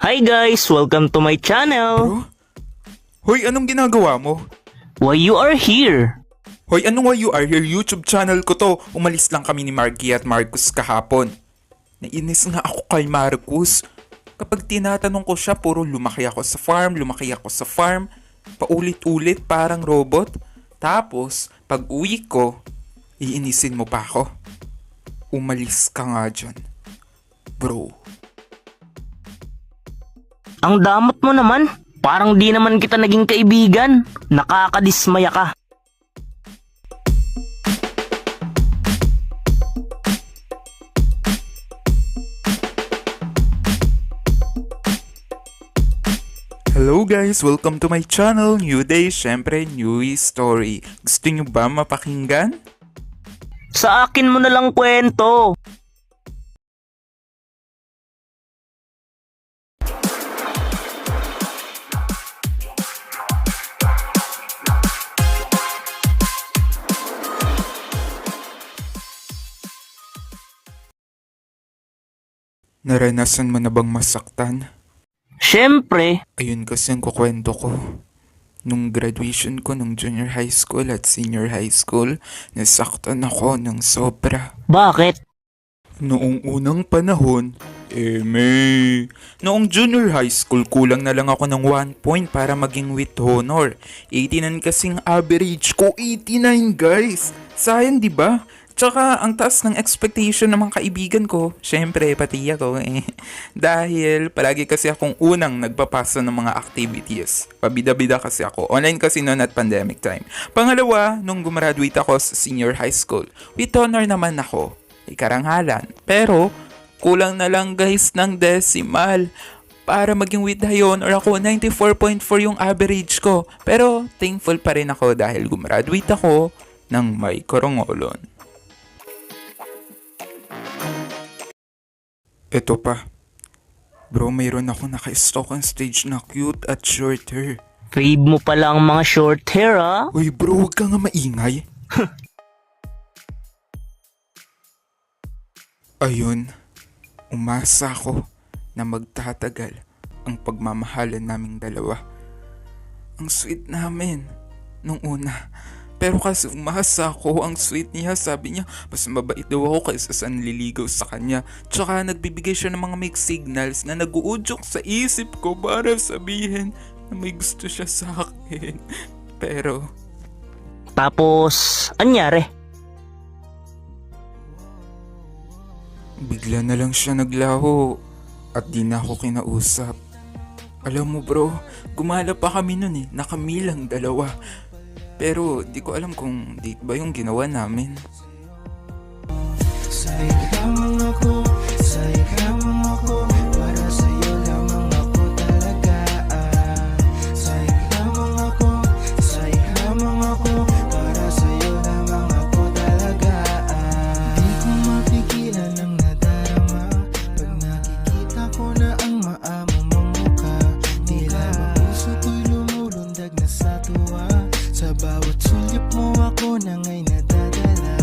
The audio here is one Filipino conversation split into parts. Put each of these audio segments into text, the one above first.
Hi guys! Welcome to my channel! Bro? Hoy, anong ginagawa mo? Why you are here? Hoy, anong why you are here? YouTube channel ko to. Umalis lang kami ni Marky at Marcus kahapon. Nainis nga ako kay Marcus. Kapag tinatanong ko siya, puro lumaki ako sa farm. Paulit-ulit parang robot. Tapos, pag uwi ko, iinisin mo pa ako. Umalis ka nga dyan. Bro. Ang damot mo naman. Parang di naman kita naging kaibigan. Nakakadismaya ka. Hello guys! Welcome to my channel. New day, syempre new story. Gusto nyo ba mapakinggan? Sa akin mo na lang kwento. Naranasan mo na bang masaktan? Siyempre, Ayun kasi ang kukwento ko. Nung graduation ko nung junior high school at senior high school, nasaktan ako ng sobra. bakit? Noong unang panahon, may... Noong junior high school, kulang na lang ako ng 1 point para maging with honor. 89 kasing average ko, 89 guys! Sayang di ba? Tsaka ang taas ng expectation ng mga kaibigan ko, syempre pati ako Dahil palagi kasi akong unang nagpapasa ng mga activities. Pabida-bida kasi ako. Online kasi noon at pandemic time. Pangalawa, nung gumraduate ako sa senior high school, with honor naman ako. May karangalan. Pero, kulang na lang guys ng decimal. Para maging with high honor ako, 94.4 yung average ko. Pero, thankful pa rin ako dahil gumraduate ako ng may korongolon. Ito pa. Bro, mayroon ako naka-stalk on stage na cute at short hair. Crave mo pala ang mga short hair ah. Uy bro, huwag ka nga maingay. Ayun, umasa ako na magtatagal ang pagmamahalan naming dalawa. Ang sweet namin nung una. Pero kasi umasa ako, ang sweet niya, sabi niya, mas mabait daw ako kaysa sa nililigaw sa kanya. Tsaka nagbibigay siya ng mga mixed signals na nag-uudyok sa isip ko para sabihin na may gusto siya sa akin. Pero, Tapos, anyari? bigla na lang siya naglaho at di na ako kinausap. Alam mo bro, gumala pa kami nun nakamilang dalawa. Pero di ko alam kung date ba yung ginawa namin. Sa'yo lamang ako, para sa'yo lamang ako talaga. Sa'yo lamang ako, para sa'yo lamang ako talaga. Di ko mapigilan ang nadarama pag nakikita ko na ang maamo mong mukha. Tila ba puso ko'y lumulundag na sa tuwa. Sa bawat sulyap mo ako na nga'y nadadala.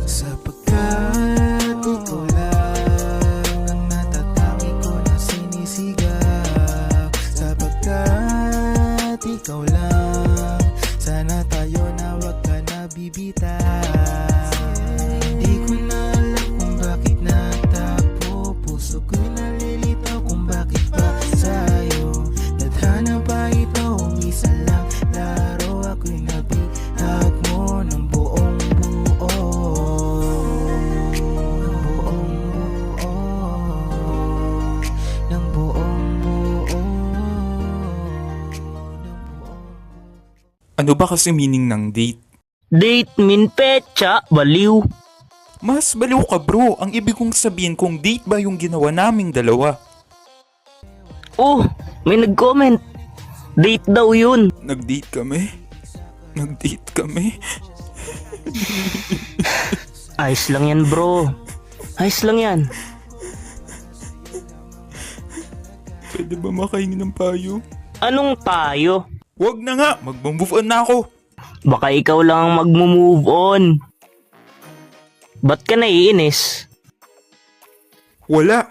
Sapagkat ikaw lang ang natatangi ko na sinisigaw. Sapagkat ikaw lang, sana tayo na wag ka na bibitaw. Di ko na alam kung bakit nagtapo. Puso ko'y nalilitaw kung bakit ba sa'yo. Tadhana ba ito o misa lang laro? Ako'y nabihag mo ng buong buo. Ng buong buo. Ano ba kasi meaning ng date? Date min petsa, baliw. Mas baliw ka bro, ang ibig kong sabihin kung date ba yung ginawa naming dalawa. Oh, may nag-comment. Date daw yun. Nag-date kami? Ayos lang yan bro. Ayos lang yan. Pwede ba makahingi ng payo? Anong tayo? Wag na nga, mag-move on na ako. Baka ikaw lang ang mag-move on. Ba't ka naiinis? Wala.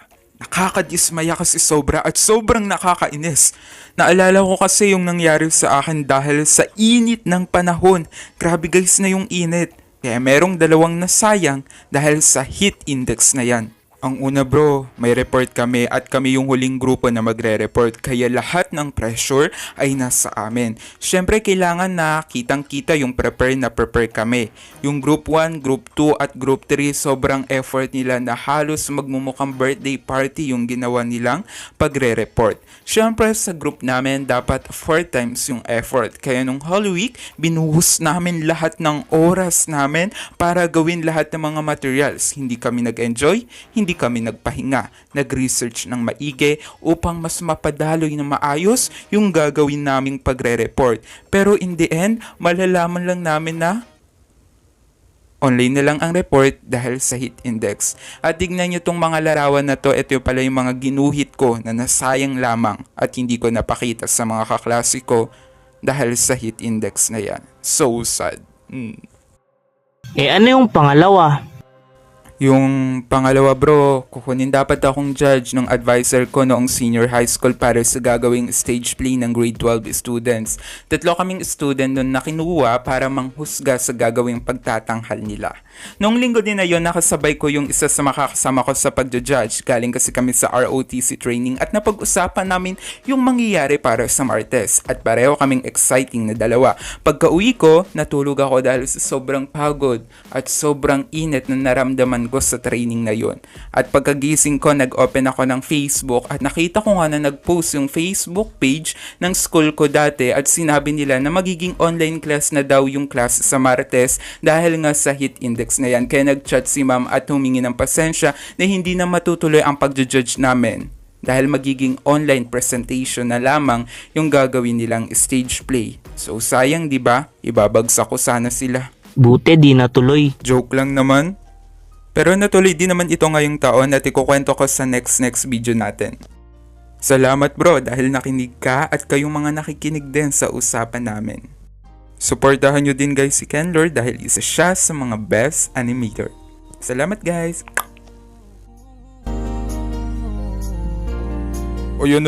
nakakadismaya kasi sobra at sobrang nakakainis. Naalala ko kasi yung nangyari sa akin dahil sa init ng panahon. Grabe guys na yung init. Kaya merong dalawang nasayang dahil sa heat index na yan. Ang una bro, may report kami at kami yung huling grupo na magre-report kaya lahat ng pressure ay nasa amin. Siyempre kailangan na kitang-kita yung prepare kami. Yung group 1, group 2 at group 3 sobrang effort nila na halos magmumukhang birthday party yung ginawa nilang pagre-report. Siyempre sa group namin dapat 4 times yung effort. Kaya nung Holy Week, binuhos namin lahat ng oras namin para gawin lahat ng mga materials. Hindi kami nag-enjoy, hindi kami nagpahinga, nag-research ng maigi upang mas mapadaloy na maayos yung gagawin naming pagre-report. Pero in the end, malalaman lang namin na online na lang ang report dahil sa heat index. At tignan nyo tong mga larawan na to, ito pala yung mga ginuhit ko na nasayang lamang at hindi ko napakita sa mga kaklase ko dahil sa heat index na yan. So sad. Ano yung pangalawa? Yung pangalawa bro, kukunin dapat akong judge ng advisor ko noong senior high school para sa gagawing stage play ng grade 12 students. 3 kaming student doon na kinuha para manghusga sa gagawing pagtatanghal nila. Noong linggo din na yun, nakasabay ko yung isa sa makakasama ko sa pagja-judge. Galing kasi kami sa ROTC training at napag-usapan namin yung mangyayari para sa Martes. At pareho kaming exciting na dalawa. Pagka-uwi ko, natulog ako dahil sa sobrang pagod at sobrang init na naramdaman ko sa training na yun. At pagkagising ko, nag-open ako ng Facebook at nakita ko nga na nag-post yung Facebook page ng school ko dati at sinabi nila na magiging online class na daw yung class sa Martes dahil nga sa heat index na yan. Kaya nag-chat si ma'am at humingi ng pasensya na hindi na matutuloy ang pag-judge namin dahil magiging online presentation na lamang yung gagawin nilang stage play. So sayang 'di ba? Ibabagsak ko sana sila. Buti di natuloy. Joke lang naman. Pero natuloy din naman ito ngayong taon at ikukwento ko sa next video natin. Salamat bro dahil nakinig ka at kayong mga nakikinig din sa usapan namin. Suportahan nyo din guys si Kenlor dahil isa siya sa mga best animator. Salamat guys! O yun.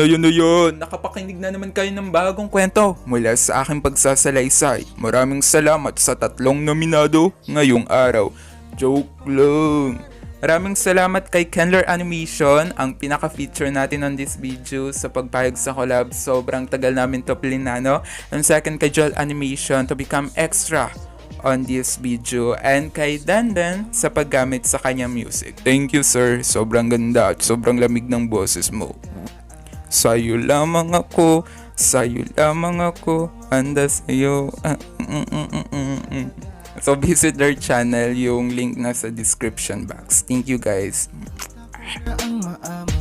Nakapakinig na naman kayo ng bagong kwento mula sa aking pagsasalaysay. Maraming salamat sa 3 nominado ngayong araw. Joke lang. Maraming salamat kay Kenlor Animation, ang pinaka-feature natin on this video sa pagpayag sa collab. Sobrang tagal namin to plinano. And second kay Joel Animation to become extra on this video. And kay Dandan sa paggamit sa kanyang music. Thank you sir, sobrang ganda at sobrang lamig ng boses mo. Sa'yo lamang ako, handa sa'yo. So visit their channel, yung link nasa description box. Thank you guys. Ang maamo